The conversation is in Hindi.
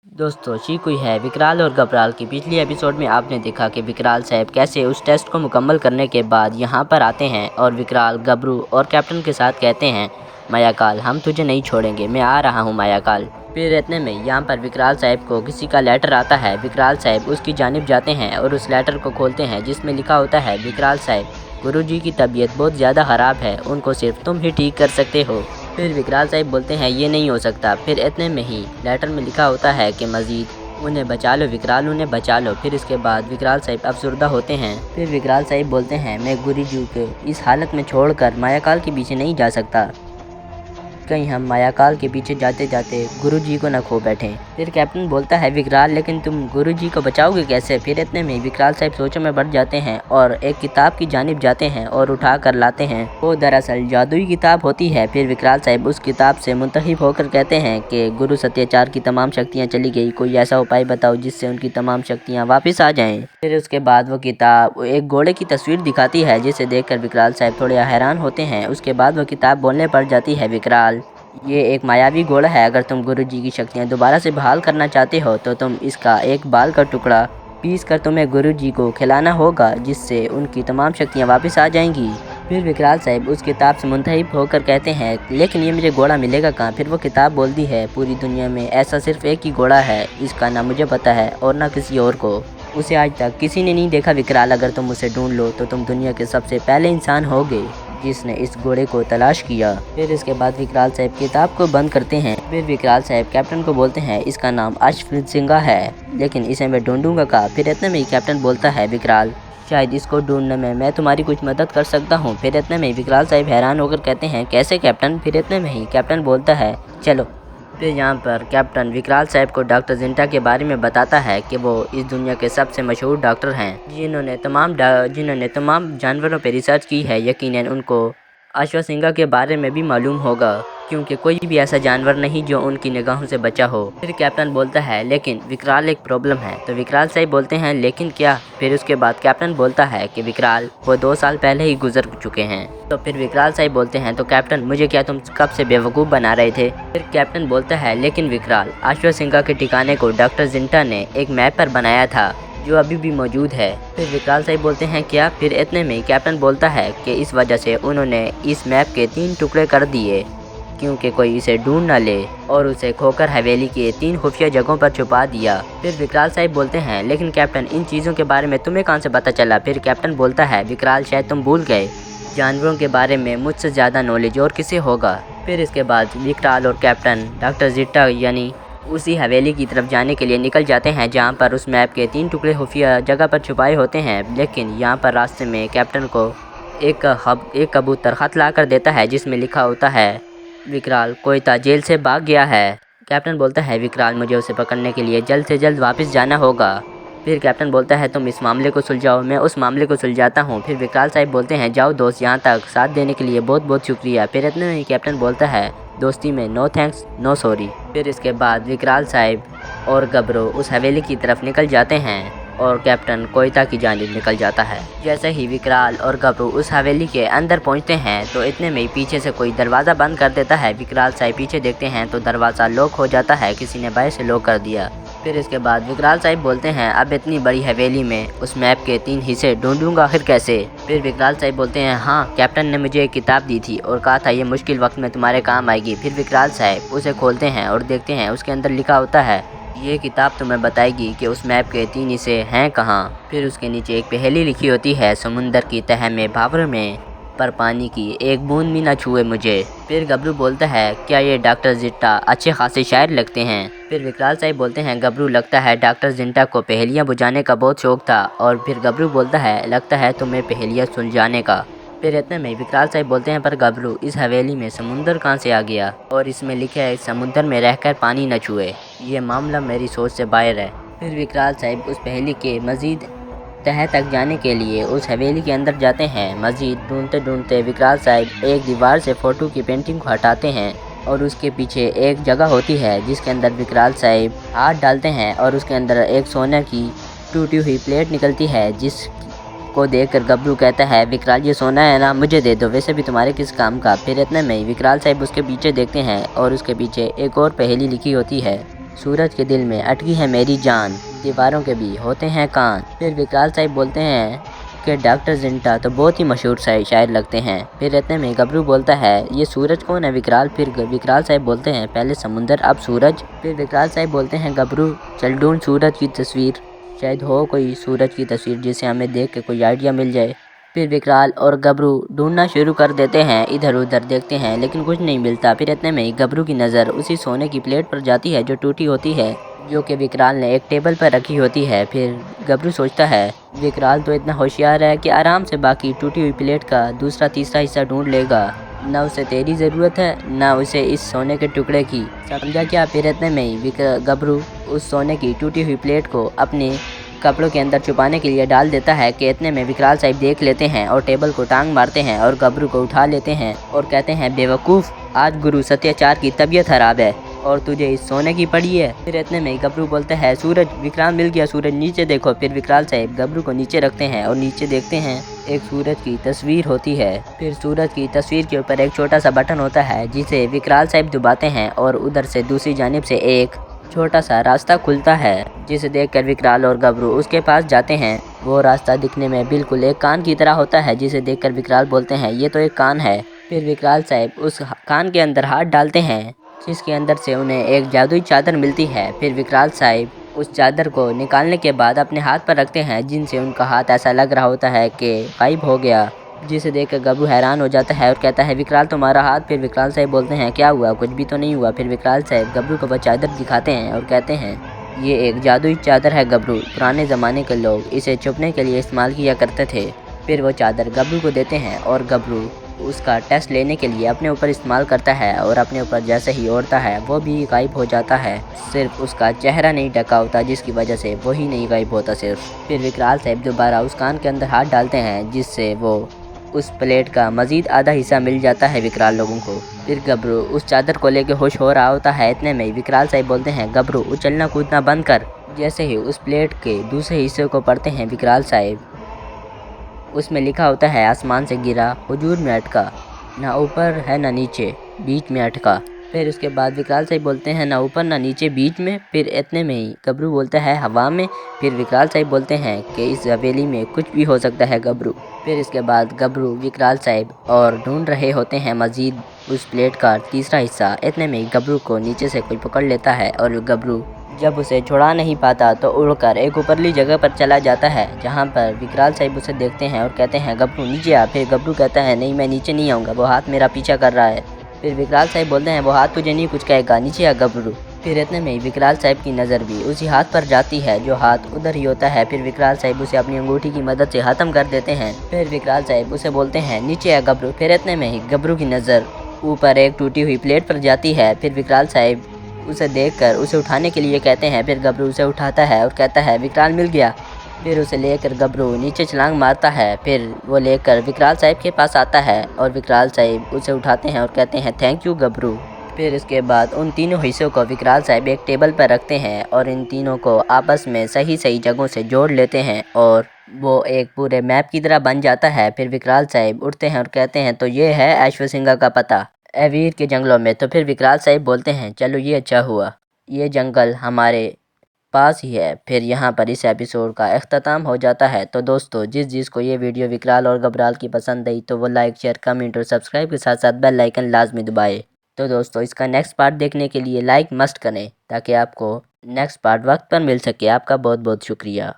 दोस्तों चीकू है विकराल और घबराल की पिछली एपिसोड में आपने देखा कि विकराल साहब कैसे उस टेस्ट को मुकम्मल करने के बाद यहाँ पर आते हैं और विकराल गबरू और कैप्टन के साथ कहते हैं मायाकाल हम तुझे नहीं छोड़ेंगे, मैं आ रहा हूँ मायाकाल। फिर इतने में यहाँ पर विकराल साहब को किसी का लेटर आता है। विकराल साहब उसकी जानिब जाते हैं और उस लेटर को खोलते हैं जिसमें लिखा होता है विकराल साहब गुरुजी की तबीयत बहुत ज़्यादा ख़राब है, उनको सिर्फ तुम ही ठीक कर सकते हो। फिर विकराल साहब बोलते हैं ये नहीं हो सकता। फिर इतने में ही लेटर में लिखा होता है कि मज़ीद उन्हें बचा लो विकराल, उन्हें बचा लो। फिर इसके बाद विकराल साहब अफसरदा होते हैं। फिर विकराल साहब बोलते हैं मैं गुरुजी को इस हालत में छोड़कर मायाकाल के पीछे नहीं जा सकता, कहीं हम मायाकाल के पीछे जाते जाते गुरुजी को न खो बैठें। फिर कैप्टन बोलता है विकराल लेकिन तुम गुरुजी को बचाओगे कैसे। फिर इतने में विकराल साहब सोचों में बढ़ जाते हैं और एक किताब की जानिब जाते हैं और उठा कर लाते हैं। वो दरअसल जादुई किताब होती है। फिर विकराल साहब उस किताब से मुंतहिब होकर कहते हैं कि गुरु सत्याचार की तमाम शक्तियाँ चली गई, कोई ऐसा उपाय बताओ जिससे उनकी तमाम शक्तियाँ वापस आ जाएँ। फिर उसके बाद वो किताब एक घोड़े की तस्वीर दिखाती है जिसे देखकर विकराल साहब थोड़े हैरान होते हैं। उसके बाद वो किताब बोलने पड़ जाती है विकराल ये एक मायावी घोड़ा है, अगर तुम गुरुजी की शक्तियाँ दोबारा से बहाल करना चाहते हो तो तुम इसका एक बाल का टुकड़ा पीस कर तुम्हें गुरुजी को खिलाना होगा जिससे उनकी तमाम शक्तियाँ वापस आ जाएंगी। फिर विकराल साहब उस किताब से मुंतहिब होकर कहते हैं लेकिन ये मुझे घोड़ा मिलेगा कहाँ। फिर वो किताब बोलती है पूरी दुनिया में ऐसा सिर्फ एक ही घोड़ा है, इसका ना मुझे पता है और ना किसी और को, उसे आज तक किसी ने नहीं देखा विकराल, अगर तुम उसे ढूंढ लो तो तुम दुनिया के सबसे पहले इंसान होगे जिसने इस घोड़े को तलाश किया। फिर इसके बाद विकराल साहब किताब को बंद करते हैं। फिर विकराल साहब कैप्टन को बोलते हैं इसका नाम अश्वथ सिंघा है लेकिन इसे मैं ढूंढूंगा कहाँ। फिर इतने में ही कैप्टन बोलता है विकराल शायद इसको ढूंढने में मैं तुम्हारी कुछ मदद कर सकता हूँ। फिर इतने में ही विकराल साहब हैरान होकर कहते हैं कैसे कैप्टन। फिर इतने में ही कैप्टन बोलता है चलो। फिर यहाँ पर कैप्टन विकराल साहब को डॉक्टर जिंटा के बारे में बताता है कि वो इस दुनिया के सबसे मशहूर डॉक्टर हैं जिन्होंने तमाम जानवरों पर रिसर्च की है। यकीनन उनको अश्वथ सिंघा के बारे में भी मालूम होगा क्योंकि कोई भी ऐसा जानवर नहीं जो उनकी निगाहों से बचा हो। फिर कैप्टन बोलता है लेकिन विकराल एक प्रॉब्लम है। तो विकराल साहब बोलते हैं लेकिन क्या। फिर उसके बाद कैप्टन बोलता है कि विकराल वो 2 साल पहले ही गुजर चुके हैं। तो फिर विकराल साहब बोलते हैं तो कैप्टन मुझे क्या तुम कब से बेवकूफ़ बना रहे थे। फिर कैप्टन बोलता है लेकिन विकराल अश्वथ सिंघा के ठिकाने को डॉक्टर जिंटा ने एक मैप पर बनाया था जो अभी भी मौजूद है। फिर विकराल साहब बोलते हैं क्या। फिर इतने में कैप्टन बोलता है कि इस वजह से उन्होंने इस मैप के 3 टुकड़े कर दिए क्योंकि कोई इसे ढूंढ न ले और उसे खोकर हवेली के 3 खुफिया जगहों पर छुपा दिया। फिर विकराल साहब बोलते हैं लेकिन कैप्टन इन चीज़ों के बारे में तुम्हें कहाँ से पता चला। फिर कैप्टन बोलता है विकराल शायद तुम भूल गए, जानवरों के बारे में मुझसे ज़्यादा नॉलेज और किसे होगा। फिर इसके बाद विकराल और कैप्टन डॉक्टर जिट्टा यानी उसी हवेली की तरफ जाने के लिए निकल जाते हैं जहां पर उस मैप के 3 टुकड़े खुफिया जगह पर छुपाए होते हैं। लेकिन यहां पर रास्ते में कैप्टन को एक कबूतर ख़त ला कर देता है जिसमें लिखा होता है विकराल कोयता जेल से भाग गया है। कैप्टन बोलता है विकराल मुझे उसे पकड़ने के लिए जल्द से जल्द वापस जाना होगा। फिर कैप्टन बोलता है तुम इस मामले को सुलझाओ, मैं उस मामले को सुलझाता हूँ। फिर विकराल साहब बोलते हैं जाओ दोस्त, यहाँ तक साथ देने के लिए बहुत बहुत शुक्रिया। फिर इतने में ही कैप्टन बोलता है दोस्ती में नो थैंक्स नो सॉरी। फिर इसके बाद विकराल साहब और गबरू उस हवेली की तरफ निकल जाते हैं और कैप्टन कोयता की जानिब निकल जाता है। जैसे ही विकराल और गबरू उस हवेली के अंदर पहुंचते हैं तो इतने में ही पीछे से कोई दरवाज़ा बंद कर देता है। विकराल साहब पीछे देखते हैं तो दरवाज़ा लॉक हो जाता है, किसी ने बाहर से लॉक कर दिया। फिर इसके बाद विकराल साहब बोलते हैं अब इतनी बड़ी हवेली में उस मैप के 3 हिस्से ढूंढूंगा आखिर कैसे। फिर विकराल साहब बोलते हैं हाँ कैप्टन ने मुझे एक किताब दी थी और कहा था ये मुश्किल वक्त में तुम्हारे काम आएगी। फिर विकराल साहब उसे खोलते हैं और देखते हैं उसके अंदर लिखा होता है ये किताब तुम्हें बताएगी कि उस मैप के 3 हिस्से हैं कहाँ। फिर उसके नीचे एक पहेली लिखी होती है समुंदर की तह में भावर में पर पानी की एक बूंद भी ना छुए मुझे। फिर गबरू बोलता है क्या ये डॉक्टर जिट्टा अच्छे खासे शायर लगते हैं। फिर विकराल साहब बोलते हैं गबरू लगता है डॉक्टर जिंटा को पहेलियाँ बुझाने का बहुत शौक था। और फिर गबरू बोलता है लगता है तुम्हें पहेलियाँ सुलझाने का। फिर इतने में विकराल साहब बोलते हैं पर गबरू इस हवेली में समुंदर कहाँ से आ गया और इसमें लिखा है समुंदर में रहकर पानी न छुए, ये मामला मेरी सोच से बाहर है। फिर विकराल साहब उस पहेली के मज़ीद तह तक जाने के लिए उस हवेली के अंदर जाते हैं। मज़ीद ढूंढते ढूंढते विकराल साहब एक दीवार से फ़ोटो की पेंटिंग को हटाते हैं और उसके पीछे एक जगह होती है जिसके अंदर विकराल साहब हाथ डालते हैं और उसके अंदर एक सोने की टूटी हुई प्लेट निकलती है जिस को देखकर गबरू कहता है विकराल ये सोना है ना, मुझे दे दो, वैसे भी तुम्हारे किस काम का। फिर इतने में विकराल साहब उसके पीछे देखते हैं और उसके पीछे एक और पहेली लिखी होती है सूरज के दिल में अटकी है मेरी जान, दीवारों के भी होते हैं कान। फिर विकराल साहब बोलते हैं कि डॉक्टर जिंटा तो बहुत ही मशहूर शायर लगते हैं। फिर इतने में गबरू बोलता है ये सूरज कौन है विकराल। फिर विकराल साहब बोलते हैं पहले समुंदर अब सूरज। फिर विकराल साहब बोलते हैं गबरू चल ढूंढ सूरज की तस्वीर, शायद हो कोई सूरज की तस्वीर जिसे हमें देख के कोई आइडिया मिल जाए। फिर विकराल और गबरू ढूंढना शुरू कर देते हैं, इधर उधर देखते हैं लेकिन कुछ नहीं मिलता। फिर इतने में ही गबरू की नज़र उसी सोने की प्लेट पर जाती है जो टूटी होती है, जो कि विकराल ने एक टेबल पर रखी होती है। फिर गबरू सोचता है विकराल तो इतना होशियार है कि आराम से बाकी टूटी हुई प्लेट का दूसरा तीसरा हिस्सा ढूंढ लेगा, ना उसे तेरी ज़रूरत है ना उसे इस सोने के टुकड़े की, समझा क्या। फिर इतने में ही गबरू उस सोने की टूटी हुई प्लेट को अपने कपड़ों के अंदर छुपाने के लिए डाल देता है कि इतने में विकराल साहब देख लेते हैं और टेबल को टांग मारते हैं और गबरू को उठा लेते हैं और कहते हैं बेवकूफ़, आज गुरु सत्याचार की तबीयत खराब है और तुझे इस सोने की पड़ी है। फिर इतने में गबरू बोलते हैं सूरज, विकराल मिल गया सूरज, नीचे देखो। फिर विकराल साहब गबरू को नीचे रखते हैं और नीचे देखते हैं एक सूरज की तस्वीर होती है। फिर सूरज की तस्वीर के ऊपर एक छोटा सा बटन होता है जिसे विकराल साहब दबाते हैं और उधर से दूसरी जानिब से एक छोटा सा रास्ता खुलता है, जिसे देखकर विकराल और गबरू उसके पास जाते हैं। वो रास्ता दिखने में बिल्कुल एक कान की तरह होता है, जिसे देखकर विकराल बोलते हैं ये तो एक कान है। फिर विकराल साहब उस कान के अंदर हाथ डालते हैं जिसके अंदर से उन्हें एक जादुई चादर मिलती है। फिर विकराल साहब उस चादर को निकालने के बाद अपने हाथ पर रखते हैं, जिनसे उनका हाथ ऐसा लग रहा होता है कि गायब हो गया, जिसे देखकर गबरू हैरान हो जाता है और कहता है विकराल तुम्हारा हाथ। फिर विकराल साहब बोलते हैं क्या हुआ, कुछ भी तो नहीं हुआ। फिर विकराल साहब गबरू को वह चादर दिखाते हैं और कहते हैं ये एक जादुई चादर है गबरू, पुराने ज़माने के लोग इसे छुपने के लिए इस्तेमाल किया करते थे। फिर वो चादर गबरू को देते हैं और गबरू उसका टेस्ट लेने के लिए अपने ऊपर इस्तेमाल करता है और अपने ऊपर जैसे ही ओढ़ता है वो भी गायब हो जाता है, सिर्फ उसका चेहरा नहीं ढका होता जिसकी वजह से वही नहीं गायब होता सिर्फ। फिर विकराल साहब दोबारा उस कान के अंदर हाथ डालते हैं जिससे वो उस प्लेट का मज़ीद आधा हिस्सा मिल जाता है विकराल लोगों को। फिर गबरू उस चादर को लेकर खुश हो रहा होता है। इतने में विकराल साहब बोलते हैं गबरू उछलना कूदना बंद कर। जैसे ही उस प्लेट के दूसरे हिस्से को पढ़ते हैं विकराल साहब, उसमें लिखा होता है आसमान से गिरा हुजूर में अटका, ना ऊपर है ना नीचे बीच में अटका। फिर उसके बाद विकराल साहब बोलते हैं ना ऊपर ना नीचे बीच में। फिर इतने में ही गबरू बोलता है हवा में। फिर विकराल साहब बोलते हैं कि इस हवेली में कुछ भी हो सकता है गबरू। फिर इसके बाद गबरू विकराल साहब और ढूंढ रहे होते हैं मज़ीद उस प्लेट का तीसरा हिस्सा। इतने में ही गबरू को नीचे से कोई पकड़ लेता है और गबरू जब उसे छुड़ा नहीं पाता तो उड़कर एक ऊपरली जगह पर चला जाता है, जहाँ पर विकराल साहब उसे देखते हैं और कहते हैं गबरू नीचे आ। फिर गबरू कहता है नहीं मैं नीचे नहीं आऊँगा, वो हाथ मेरा पीछा कर रहा है। फिर विकराल साहब बोलते हैं वो हाथ तुझे नहीं कुछ कहेगा, नीचे आ गबरू। फिर इतने में ही विकराल साहब की नज़र भी उसी हाथ पर जाती है जो हाथ उधर ही होता है। फिर विकराल साहब उसे अपनी अंगूठी की मदद से ख़त्म कर देते हैं। फिर विकराल साहब उसे बोलते हैं नीचे आ गबरू। फिर इतने में ही गबरू की नज़र ऊपर एक टूटी हुई प्लेट पर जाती है। फिर विकराल साहब उसे देखकर उसे उठाने के लिए कहते हैं। फिर गबरू उसे उठाता है और कहता है विकराल मिल गया। फिर उसे लेकर गबरू नीचे छलांग मारता है। फिर वो लेकर विकराल साहब के पास आता है और विकराल साहब उसे उठाते हैं और कहते हैं थैंक यू गबरू। फिर इसके बाद उन तीनों हिस्सों को विकराल साहब एक टेबल पर रखते हैं और इन तीनों को आपस में सही सही जगहों से जोड़ लेते हैं और वो एक पूरे मैप की तरह बन जाता है। फिर विकराल साहब उठते हैं और कहते हैं तो ये है ऐश्वर्य का पता एवीर के जंगलों में। तो फिर विकराल साहब बोलते हैं चलो ये अच्छा हुआ, ये जंगल हमारे पास ही है। फिर यहाँ पर इस एपिसोड का अख्ताम हो जाता है। तो दोस्तों जिसको ये वीडियो विकराल और गबराल की पसंद आई तो वो लाइक शेयर कमेंट और सब्सक्राइब के साथ साथ बेल आइकन लाजमी दबाए। तो दोस्तों इसका नेक्स्ट पार्ट देखने के लिए लाइक मस्ट करें ताकि आपको नेक्स्ट पार्ट वक्त पर मिल सके। आपका बहुत बहुत शुक्रिया।